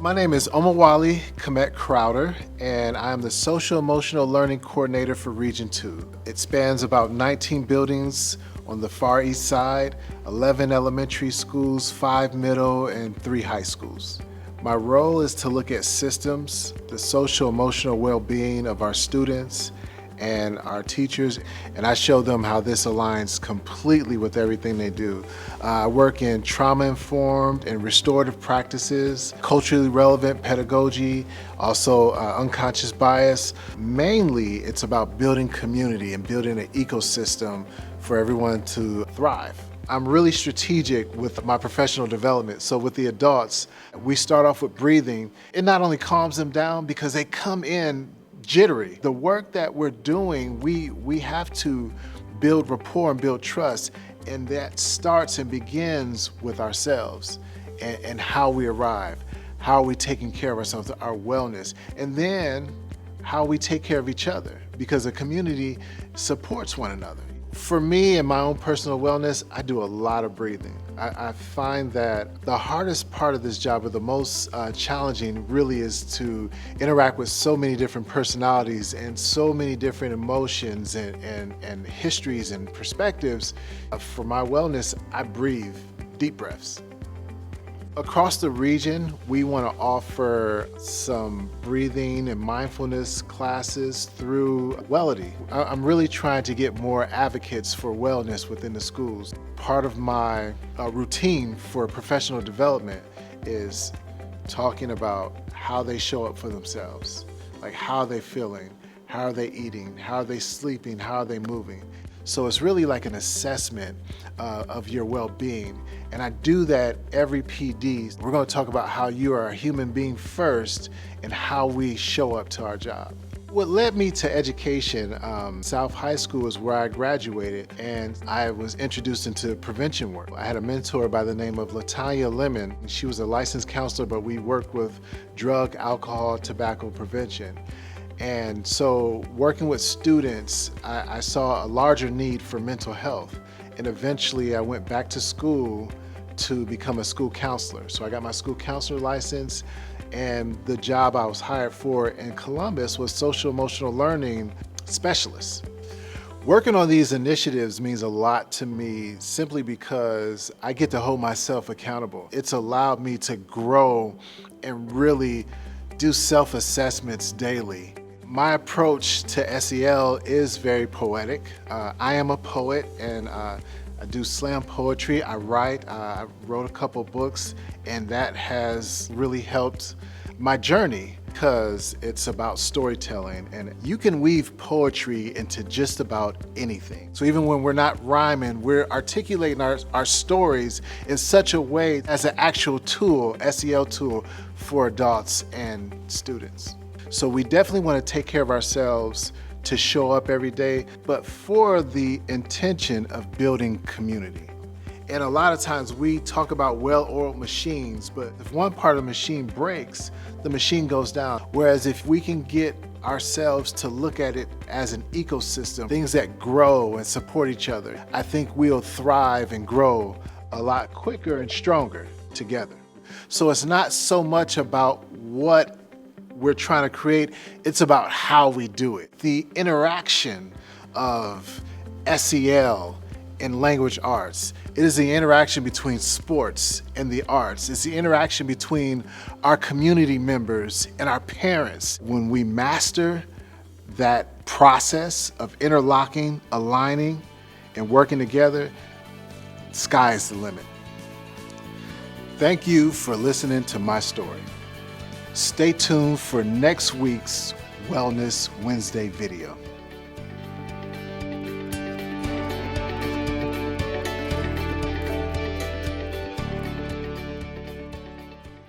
My name is Omowale Crowder, and I'm the Social Emotional Learning Coordinator for Region 2. It spans about 19 buildings on the Far East Side, 11 elementary schools, 5 middle, and 3 high schools. My role is to look at systems, the social emotional well-being of our students and our teachers, and I show them how this aligns completely with everything they do. I work in trauma-informed and restorative practices, culturally relevant pedagogy, also unconscious bias. Mainly, it's about building community and building an ecosystem for everyone to thrive. I'm really strategic with my professional development. So with the adults, we start off with breathing. It not only calms them down because they come in jittery. The work that we're doing, we have to build rapport and build trust, and that starts and begins with ourselves and how we arrive, how are we taking care of ourselves, our wellness, and then how we take care of each other, because a community supports one another. For me and my own personal wellness, I do a lot of breathing. I find that the hardest part of this job, or the most challenging, really is to interact with so many different personalities and so many different emotions and histories and perspectives. For my wellness, I breathe deep breaths. Across the region, we want to offer some breathing and mindfulness classes through Wellity. I'm really trying to get more advocates for wellness within the schools. Part of my routine for professional development is talking about how they show up for themselves, like how are they feeling, how are they eating, how are they sleeping, how are they moving. So it's really like an assessment of your well-being. And I do that every PD. We're going to talk about how you are a human being first and how we show up to our job. What led me to education, South High School is where I graduated, and I was introduced into prevention work. I had a mentor by the name of Latanya Lemon. She was a licensed counselor, but we worked with drug, alcohol, tobacco prevention. And so working with students, I saw a larger need for mental health. And eventually I went back to school to become a school counselor. So I got my school counselor license, and the job I was hired for in Columbus was social emotional learning specialist. Working on these initiatives means a lot to me simply because I get to hold myself accountable. It's allowed me to grow and really do self-assessments daily. My approach to SEL is very poetic. I am a poet, and I do slam poetry. I write. I wrote a couple books, and that has really helped my journey because it's about storytelling, and you can weave poetry into just about anything. So even when we're not rhyming, we're articulating our stories in such a way as an actual tool, SEL tool, for adults and students. So we definitely want to take care of ourselves to show up every day, but for the intention of building community. And a lot of times we talk about well-oiled machines, but if one part of the machine breaks, the machine goes down. Whereas if we can get ourselves to look at it as an ecosystem, things that grow and support each other, I think we'll thrive and grow a lot quicker and stronger together. So it's not so much about what we're trying to create, it's about how we do it. The interaction of SEL and language arts, it is the interaction between sports and the arts. It's the interaction between our community members and our parents. When we master that process of interlocking, aligning, and working together, sky is the limit. Thank you for listening to my story. Stay tuned for next week's Wellness Wednesday video.